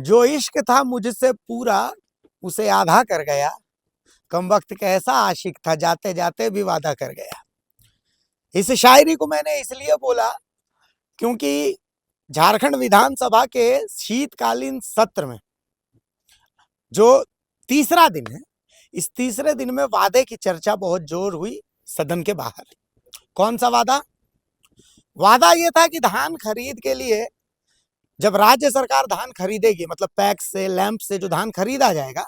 जो इश्क था मुझसे पूरा उसे आधा कर गया, कमबख्त कैसा आशिक था जाते जाते भी वादा कर गया। इस शायरी को मैंने इसलिए बोला क्योंकि झारखंड विधानसभा के शीतकालीन सत्र में जो तीसरा दिन है, इस तीसरे दिन में वादे की चर्चा बहुत जोर हुई सदन के बाहर। कौन सा वादा? वादा ये था कि धान खरीद के लिए जब राज्य सरकार धान खरीदेगी, मतलब पैक्स से, लैंप से जो धान खरीदा जाएगा,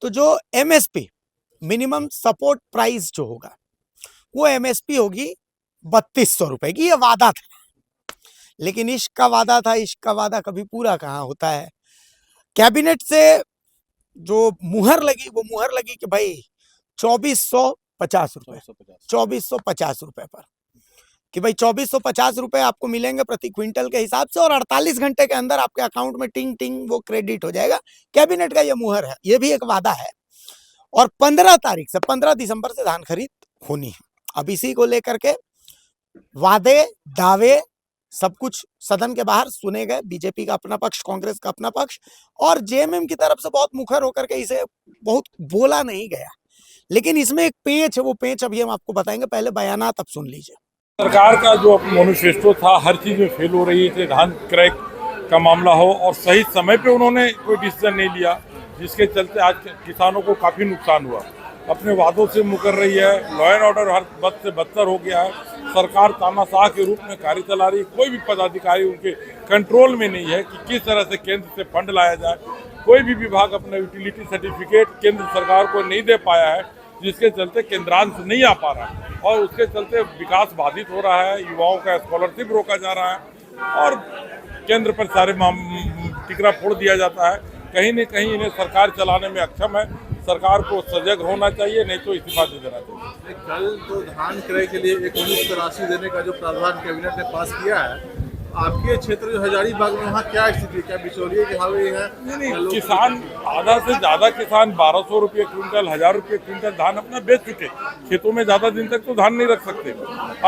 तो जो एमएसपी मिनिमम सपोर्ट प्राइस जो होगा वो एमएसपी होगी 3200 रुपए की। ये वादा था, लेकिन इश्क का वादा था। इश्क का वादा कभी पूरा कहाँ होता है। कैबिनेट से जो मुहर लगी वो मुहर लगी कि भाई 2450 रुपए, 2450 रुपए पर, कि भाई 2450 रुपए आपको मिलेंगे प्रति क्विंटल के हिसाब से, और 48 घंटे के अंदर आपके अकाउंट में टिंग टिंग वो क्रेडिट हो जाएगा। कैबिनेट का ये मुहर है, ये भी एक वादा है। और 15 तारीख से 15 दिसंबर से धान खरीद होनी है। अब इसी को लेकर के वादे, दावे, सब कुछ सदन के बाहर सुने गए। बीजेपी का अपना पक्ष, कांग्रेस का अपना पक्ष, और जेएमएम की तरफ से बहुत मुखर होकर के इसे बहुत बोला नहीं गया। लेकिन इसमें एक पेंच है, वो पेंच अभी हम आपको बताएंगे। पहले बयानात अब सुन लीजिए। सरकार का जो मैनिफेस्टो था हर चीज़ में फेल हो रही थी। धान क्रय का मामला हो और सही समय पे उन्होंने कोई डिसीजन नहीं लिया, जिसके चलते आज किसानों को काफ़ी नुकसान हुआ। अपने वादों से मुकर रही है। लॉ एंड ऑर्डर हर बद से बदतर हो गया है। सरकार तानाशाह के रूप में कार्य चला रही है। कोई भी पदाधिकारी उनके कंट्रोल में नहीं है कि किस तरह से केंद्र से फंड लाया जाए। कोई भी विभाग अपना यूटिलिटी सर्टिफिकेट केंद्र सरकार को नहीं दे पाया है, जिसके चलते केंद्रांश नहीं आ पा रहा है, और उसके चलते विकास बाधित हो रहा है। युवाओं का स्कॉलरशिप रोका जा रहा है और केंद्र पर सारे टिकरा फोड़ दिया जाता है। कहीं न कहीं इन्हें सरकार चलाने में अक्षम है। सरकार को सजग होना चाहिए, नहीं तो इस्तीफा दे देना चाहिए। कल तो धान क्रय के लिए एक मुश्त राशि देने का जो प्रावधान कैबिनेट ने पास किया है, आपके क्षेत्र जो हजारीबाग में वहाँ क्या स्थिति, क्या बिचौलिए के हावी है? नहीं, किसान आधा से ज़्यादा किसान 1200 रुपये क्विंटल, 1000 रुपये क्विंटल धान अपना बेच चुके। खेतों में ज़्यादा दिन तक तो धान नहीं रख सकते।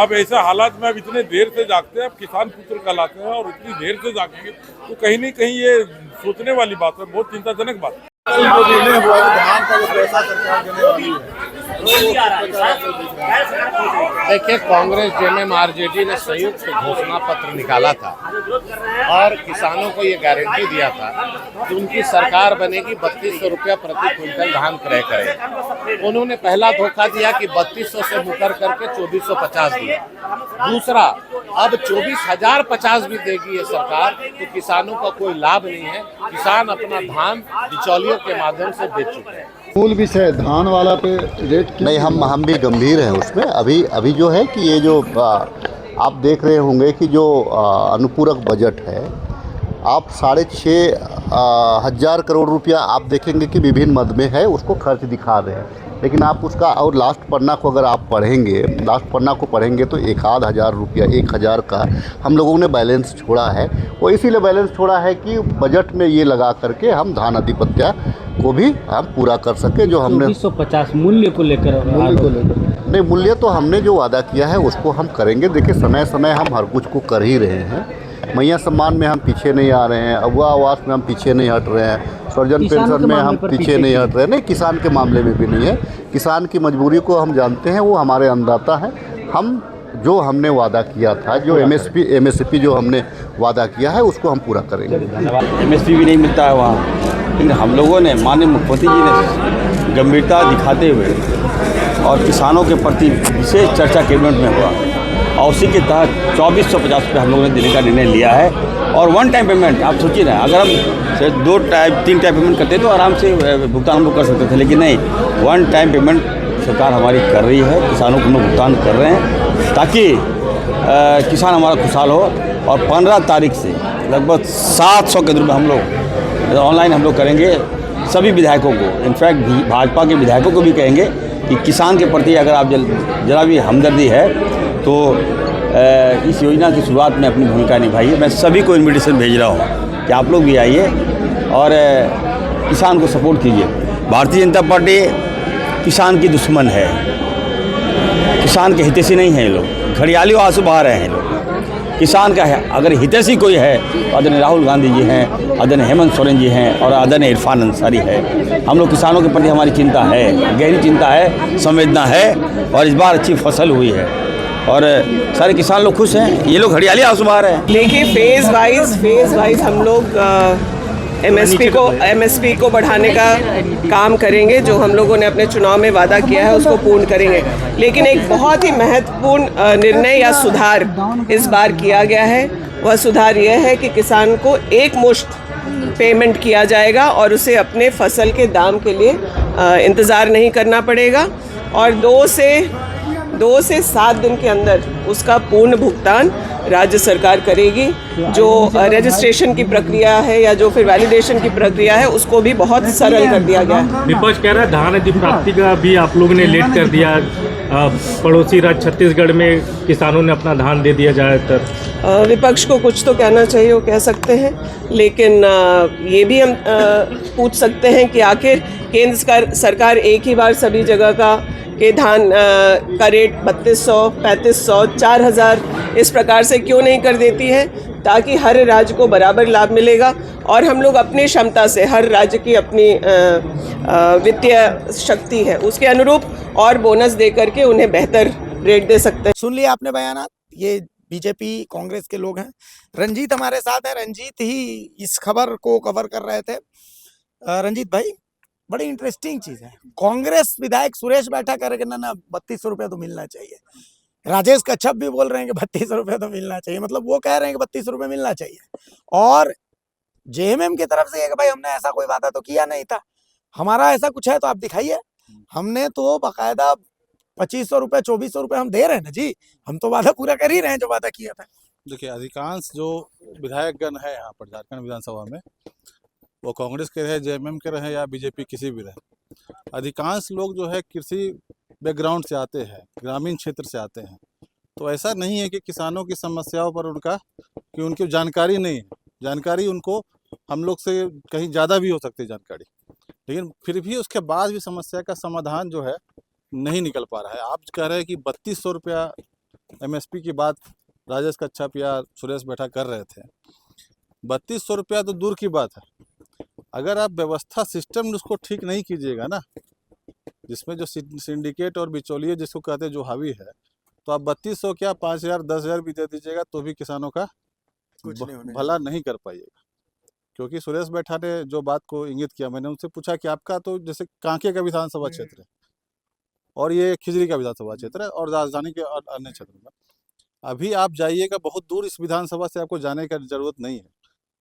अब ऐसे हालात में अब इतने देर से जागते हैं, अब किसान पुत्र कहलाते हैं, और इतनी देर से जागेंगे तो कहीं न कहीं ये सोचने वाली बात है, बहुत चिंताजनक बात है। कल जो निर्णय हुआ है धान का जो पैसा सरकार देने वाली है, देखिए, कांग्रेस, जेएमएम, आरजेडी ने संयुक्त घोषणा पत्र निकाला था और किसानों को ये गारंटी दिया था कि उनकी सरकार बनेगी 3200 रुपया प्रति क्विंटल धान क्रय करेगी। उन्होंने पहला धोखा दिया कि 3200 से मुकर करके 2450 दिया। दूसरा, अब 24,050 भी देगी ये सरकार, तो किसानों का कोई लाभ नहीं है। किसान अपना धान बिचौलियों के माध्यम से बेच चुके हैं। मूल विषय धान वाला पे रेट नहीं, हम भी गंभीर हैं उसमें। अभी जो है कि ये जो आप देख रहे होंगे कि जो अनुपूरक बजट है, आप 6,500 करोड़ रुपया आप देखेंगे कि विभिन्न मद में है, उसको खर्च दिखा रहे हैं। लेकिन आप उसका और लास्ट पन्ना को अगर आप पढ़ेंगे, तो 1,000 रुपया, 1,000 का हम लोगों ने बैलेंस छोड़ा है। वो इसीलिए बैलेंस छोड़ा है कि बजट में ये लगा करके हम धान अधिपत्य को भी हम पूरा कर सकें। जो हमने 250 मूल्य को लेकर नहीं, मूल्य तो हमने जो वादा किया है उसको हम करेंगे। देखिए, समय समय हम हर कुछ को कर ही रहे हैं। मैया सम्मान में हम पीछे नहीं आ रहे हैं, अगवा आवास में हम पीछे नहीं हट रहे हैं, सर्जन पेंशन में हम पीछे नहीं हट रहे हैं। नहीं, किसान के मामले में भी नहीं है। किसान की मजबूरी को हम जानते हैं, वो हमारे अन्नदाता हैं। हम जो हमने वादा किया था, जो एमएसपी जो हमने वादा किया है, उसको हम पूरा करेंगे। एमएसपी भी नहीं मिलता है वहाँ, लेकिन हम लोगों ने, माननीय मुख्यमंत्री जी ने गंभीरता दिखाते हुए और किसानों के प्रति विशेष चर्चा कैबिनेट में हुआ, और उसी के तहत 2450 रुपये हम लोगों ने देने का निर्णय लिया है। और वन टाइम पेमेंट, आप सोचिए ना, अगर हम 2 टाइम 3 टाइम पेमेंट करते तो आराम से भुगतान हम लोग कर सकते थे, लेकिन नहीं, वन टाइम पेमेंट सरकार हमारी कर रही है। किसानों को हम लोग भुगतान कर रहे हैं ताकि किसान हमारा खुशहाल हो। और 15 तारीख से लगभग 700 केंद्र में हम लोग ऑनलाइन हम लोग करेंगे। सभी विधायकों को, इनफैक्ट भाजपा के विधायकों को भी कहेंगे कि किसान के प्रति अगर आप जरा भी हमदर्दी है तो इस योजना की शुरुआत में अपनी भूमिका निभाइए। मैं सभी को इन्विटेशन भेज रहा हूँ कि आप लोग भी आइए और किसान को सपोर्ट कीजिए। भारतीय जनता पार्टी किसान की दुश्मन है, किसान के हितैषी नहीं है। ये लोग घड़ियाली आंसू बहा रहे हैं। लोग किसान का है। अगर हितैषी कोई है तो आदरणीय राहुल गांधी जी हैं, आदरणीय हेमंत सोरेन जी हैं और आदरणीय इरफान अंसारी है। हम लोग किसानों के प्रति हमारी चिंता है, गहरी चिंता है, संवेदना है और इस बार अच्छी फसल हुई है और सारे किसान लोग खुश हैं। ये लोग हरियाली आंसू बहा रहे हैं। देखिए फेज वाइज हम लोग एमएसपी को बढ़ाने का काम करेंगे। जो हम लोगों ने अपने चुनाव में वादा किया है उसको पूर्ण करेंगे। लेकिन एक बहुत ही महत्वपूर्ण निर्णय या सुधार इस बार किया गया है। वह सुधार यह है कि किसान को एक मुश्त पेमेंट किया जाएगा और उसे अपने फसल के दाम के लिए इंतज़ार नहीं करना पड़ेगा और 2 से 7 दिन के अंदर उसका पूर्ण भुगतान राज्य सरकार करेगी। जो रजिस्ट्रेशन की प्रक्रिया है या जो फिर वैलिडेशन की प्रक्रिया है उसको भी बहुत सरल कर दिया गया है। विपक्ष कह रहा है धान अधिप्राप्ति का भी आप लोगों ने लेट कर दिया। पड़ोसी राज्य छत्तीसगढ़ में किसानों ने अपना धान दे दिया ज़्यादातर। विपक्ष को कुछ तो कहना चाहिए, वो कह सकते हैं, लेकिन ये भी हम पूछ सकते हैं कि आखिर केंद्र सरकार एक ही बार सभी जगह के धान का रेट 3200, 3500, 4000 इस प्रकार से क्यों नहीं कर देती है, ताकि हर राज्य को बराबर लाभ मिलेगा और हम लोग अपनी क्षमता से, हर राज्य की अपनी वित्तीय शक्ति है उसके अनुरूप और बोनस दे करके उन्हें बेहतर रेट दे सकते हैं। सुन लिया आपने बयानात। ये बीजेपी कांग्रेस के लोग हैं। रंजीत हमारे साथ है। रंजीत ही इस खबर को कवर कर रहे थे। रंजीत भाई, बड़ी इंटरेस्टिंग चीज है। कांग्रेस विधायक सुरेश बैठा करके ना 3200 रुपये तो मिलना चाहिए। राजेश कच्छप भी बोल रहे हैं कि 3200 रुपये तो मिलना चाहिए। मतलब वो कह रहे हैं कि 3200 रुपये मिलना चाहिए। और जेएमएम की तरफ से कि भाई हमने ऐसा कोई वादा तो किया नहीं था, हमारा ऐसा कुछ है तो आप दिखाइए। हमने तो बाकायदा 2500 रुपये, 2400 रुपये हम दे रहे हैं ना जी। हम तो वादा पूरा कर ही रहे हैं जो वादा किया था। देखिए, अधिकांश जो विधायकगण है यहाँ पर झारखंड विधानसभा में, वो कांग्रेस के रहे, जेएमएम के रहे या बीजेपी किसी भी रहे, अधिकांश लोग जो है कृषि बैकग्राउंड से आते हैं, ग्रामीण क्षेत्र से आते हैं। तो ऐसा नहीं है कि किसानों की समस्याओं पर उनकी जानकारी नहीं है। जानकारी उनको हम लोग से कहीं ज़्यादा भी हो सकती है जानकारी, लेकिन फिर भी उसके बाद भी समस्या का समाधान जो है नहीं निकल पा रहा है। आप कह रहे हैं कि 3200 रुपया एमएसपी की बात राजेश कच्छप या सुरेश बैठा कर रहे थे। 3200 रुपया तो दूर की बात है, अगर आप व्यवस्था सिस्टम उसको ठीक नहीं कीजिएगा ना, जिसमें जो सिंडिकेट और बिचौलिए जिसको कहते हैं जो हावी है, तो आप 3200 क्या 5000, 10,000 भी दे दीजिएगा तो भी किसानों का भला नहीं कर पाइएगा। क्योंकि सुरेश बैठा ने जो बात को इंगित किया, मैंने उनसे पूछा कि आपका तो जैसे कांके का विधानसभा क्षेत्र है और ये खिजरी का विधानसभा क्षेत्र है और राजधानी के अन्य क्षेत्र में, अभी आप जाइएगा बहुत दूर, इस विधानसभा से आपको जाने की जरूरत नहीं है।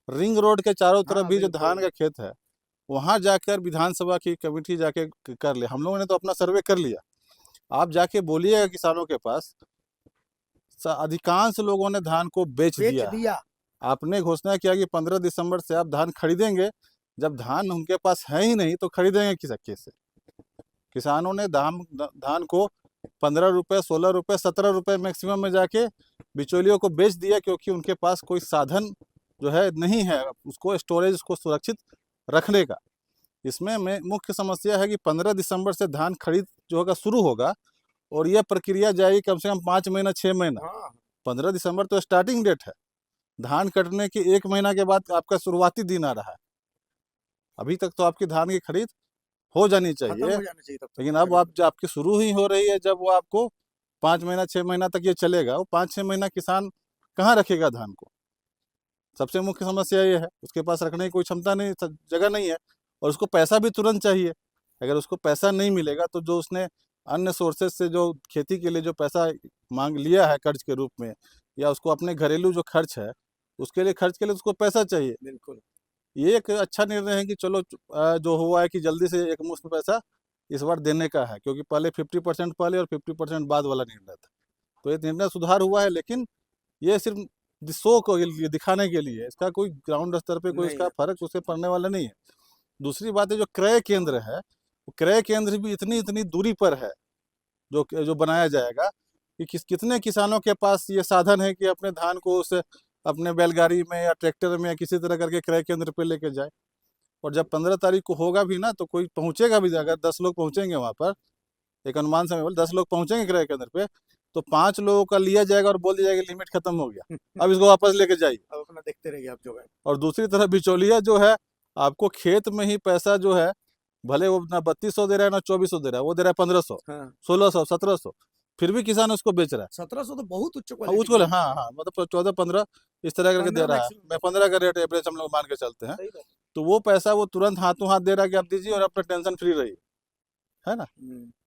रिंग रोड के चारों तरफ भी जो धान का खेत है, वहाँ जाकर विधानसभा की कमेटी जाके कर ले। हम लोगों ने तो अपना सर्वे कर लिया, आप जाके बोलिएगा किसानों के पास, अधिकांश लोगों ने धान को बेच दिया। आपने घोषणा किया कि 15 दिसंबर से आप धान खरीदेंगे, जब धान उनके पास है ही नहीं तो खरीदेंगे किस हक्के से। किसानों ने धान को 15 रुपये, 16 रुपये, 17 रुपये मैक्सिमम में जाके बिचौलियों को बेच दिया, क्योंकि उनके पास कोई साधन जो है नहीं है उसको स्टोरेज, उसको सुरक्षित रखने का। इसमें मुख्य समस्या है कि 15 दिसंबर से धान खरीद जो होगा शुरू होगा और यह प्रक्रिया जाएगी कम से कम 5 महीना 6 महीना। 15 दिसंबर तो स्टार्टिंग डेट है, धान कटने के 1 महीना के बाद आपका शुरुआती दिन आ रहा है। अभी तक तो आपकी धान की खरीद हो जानी चाहिए, लेकिन अब आपकी शुरू ही हो रही है। जब वो आपको 5 महीना 6 महीना तक ये चलेगा, वो 5-6 महीना किसान कहाँ रखेगा धान को? सबसे मुख्य समस्या ये है, उसके पास रखने की कोई क्षमता नहीं, जगह नहीं है और उसको पैसा भी तुरंत चाहिए। अगर उसको पैसा नहीं मिलेगा तो जो उसने अन्य सोर्सेज से जो खेती के लिए जो पैसा मांग लिया है कर्ज के रूप में, या उसको अपने घरेलू जो खर्च है उसके लिए खर्च के लिए उसको पैसा चाहिए। बिल्कुल, ये एक अच्छा निर्णय है कि चलो जो हुआ है कि जल्दी से एक मुश्त पैसा इस बार देने का है, क्योंकि पहले 50% पहले और 50% बाद वाला निर्णय था। तो ये निर्णय सुधार हुआ है, लेकिन ये सिर्फ शो को दिखाने के लिए, इसका कोई ग्राउंड स्तर पे कोई इसका फर्क उससे पड़ने वाला नहीं है। दूसरी बात है, जो क्रय केंद्र है, क्रय केंद्र भी इतनी दूरी पर है जो बनाया जाएगा कि कितने किसानों के पास ये साधन है कि अपने धान को उस अपने बैलगाड़ी में या ट्रैक्टर में या किसी तरह करके क्रय केंद्र पे लेके जाए। और जब 15 तारीख को होगा भी ना, तो कोई पहुंचेगा भी, अगर 10 लोग पहुंचेंगे वहाँ पर, एक अनुमान समय 10 लोग पहुंचेंगे क्रय केंद्र पे, तो 5 लोगों का लिया जाएगा और बोल दिया जाएगा लिमिट खत्म हो गया, अब इसको वापस लेके जाइए। अब अपना देखते रहिए आप जो है। और दूसरी तरफ बिचौलिया जो है आपको खेत में ही पैसा जो है, भले वो ना 3200 दे रहा है ना 2400 दे रहा है, वो दे रहा है 1500, हाँ 1600, 1700, फिर भी किसान उसको बेच रहा है। 1700 तो बहुत उच्च हाँ, क्वालिटी उसको हाँ मतलब 14-15 इस तरह करके दे 15 रहा है। मैक्सिमम मैं 15 का रेट एवरेज हम लोग मान के चलते हैं। सही बात। तो वो पैसा वो तुरंत हाथों हाथ दे रहा है कि आप दीजिए और अपना टेंशन फ्री रहिए, है ना।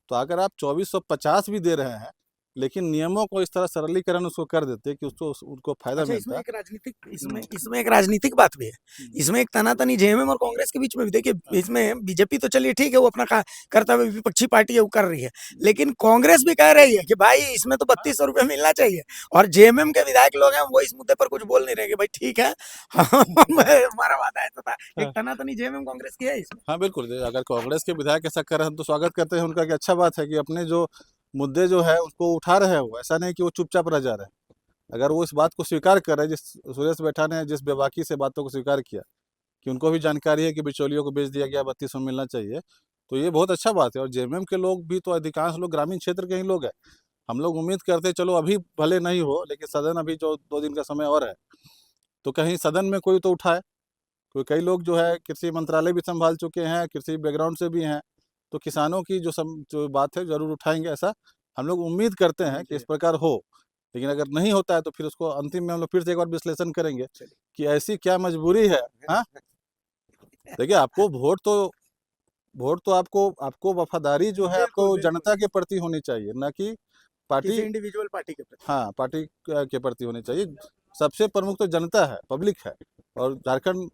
तो अगर आप 2450 भी दे रहे हैं, लेकिन नियमों को इस तरह सरलीकरण उसको कर देते कि उसको उनको फायदा अच्छा, मिलता इसमें है। एक राजनीतिक इसमें एक राजनीतिक बात भी है। इसमें एक तनातनी जेएमएम और कांग्रेस के बीच में भी देखिए, इसमें बीजेपी तो चलिए ठीक है, वो अपना करता हुआ विपक्षी पार्टी है वो कर रही है, लेकिन कांग्रेस भी कह रही है कि भाई इसमें तो 3200 रुपये मिलना चाहिए, और जेएमएम के विधायक लोग हैं वो इस मुद्दे पर कुछ बोल नहीं रहे कि भाई ठीक है हमारा वादा ऐसा था। एक तनातनी जेएमएम कांग्रेस की है इसमें। हाँ बिल्कुल, अगर कांग्रेस के विधायक ऐसा कर रहे हैं हम तो स्वागत करते हैं उनका, कि अच्छा बात है कि अपने जो मुद्दे जो है उसको उठा रहे हैं, वो ऐसा नहीं कि वो चुपचाप रह जा रहे हैं। अगर वो इस बात को स्वीकार कर रहे हैं, जिस सुरेश बैठा ने जिस बेबाकी से बातों को स्वीकार किया कि उनको भी जानकारी है कि बिचौलियों को बेच दिया गया, 3200 मिलना चाहिए, तो ये बहुत अच्छा बात है। और जेएमएम के लोग भी तो अधिकांश लोग ग्रामीण क्षेत्र के ही लोग हैं। हम लोग उम्मीद करते हैं चलो अभी भले नहीं हो, लेकिन सदन अभी जो 2 दिन का समय और है, तो कहीं सदन में कोई तो उठाए। कोई कई लोग जो है कृषि मंत्रालय भी संभाल चुके हैं, कृषि बैकग्राउंड से भी हैं, तो किसानों की जो बात है ज़रूर उठाएंगे। ऐसा हम लोग उम्मीद करते हैं कि इस प्रकार हो, लेकिन अगर नहीं होता है तो फिर उसको अंतिम में हम लोग फिर से एक बार विश्लेषण करेंगे कि ऐसी क्या मजबूरी है। हाँ, देखिए आपको वोट तो आपको वफादारी जो है आपको जनता के प्रति होनी चाहिए, ना कि पार्टी इंडिविजुअल पार्टी के प्रति। हाँ पार्टी के प्रति होनी चाहिए। सबसे प्रमुख तो जनता है, पब्लिक है। और झारखंड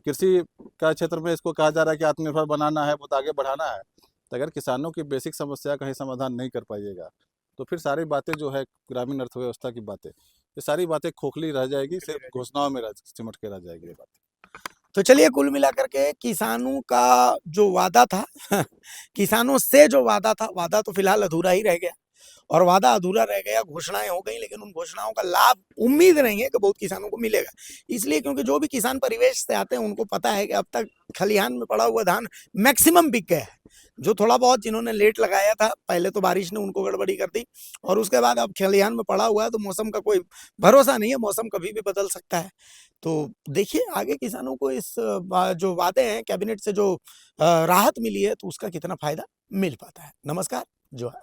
कृषि का क्षेत्र में इसको कहा जा रहा है कि आत्मनिर्भर बनाना है, बहुत आगे बढ़ाना है। तो अगर किसानों की बेसिक समस्या का ही समाधान नहीं कर पाइएगा, तो फिर सारी बातें जो है ग्रामीण अर्थव्यवस्था की बातें, ये सारी बातें खोखली रह जाएगी, सिर्फ घोषणाओं में सिमट के रह जाएगी ये बात। तो चलिए कुल मिलाकर के किसानों का जो वादा था किसानों से जो वादा था, वादा तो फिलहाल अधूरा ही रह गया, और वादा अधूरा रह गया, घोषणाएं हो गई, लेकिन उन घोषणाओं का लाभ उम्मीद नहीं है कि बहुत किसानों को मिलेगा। इसलिए क्योंकि जो भी किसान परिवेश से आते हैं उनको पता है कि अब तक खलिहान में पड़ा हुआ धान मैक्सिमम बिक गया है। जो थोड़ा बहुत जिन्होंने लेट लगाया था, पहले तो बारिश ने उनको गड़बड़ी कर दी, और उसके बाद अब खलिहान में पड़ा हुआ है, तो मौसम का कोई भरोसा नहीं है, मौसम कभी भी बदल सकता है। तो देखिए आगे किसानों को इस जो वादे हैं कैबिनेट से जो राहत मिली है, तो उसका कितना फायदा मिल पाता है। नमस्कार, जोहार।